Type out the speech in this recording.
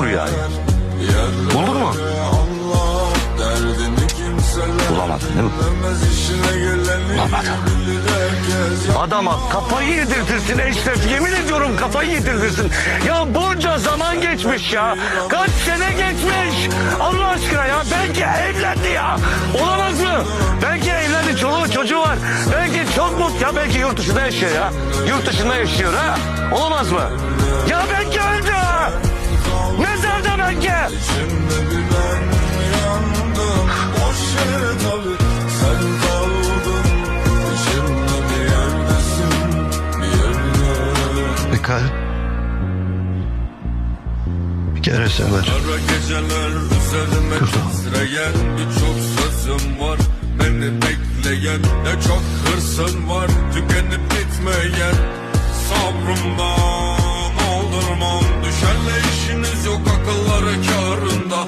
mu rüyayı? Buldun mu? Bulamadın değil mi? Bulamadın. Adama kafayı yedirtirsin Eşref. Yemin ediyorum kafayı yedirtirsin. Ya bunca zaman geçmiş ya. Kaç sene geçmiş. Allah aşkına ya. Belki evlendi ya. Olamaz mı? Belki evlendi. Çoluğu çocuğu var. Belki çok mutlu. Ya belki yurt dışında yaşıyor ya. Yurt dışında yaşıyor ha. Olamaz mı? Ya belki öldü ha. Mezarda belki. Bir kalp bir kere sever. Ara geceler üzerime titreyen birçok sözüm var. Beni bekleyen ne çok hırsım var. Tükenip bitmeyen sabrımdan aldırmam. Düşenle işiniz yok akılları kârında.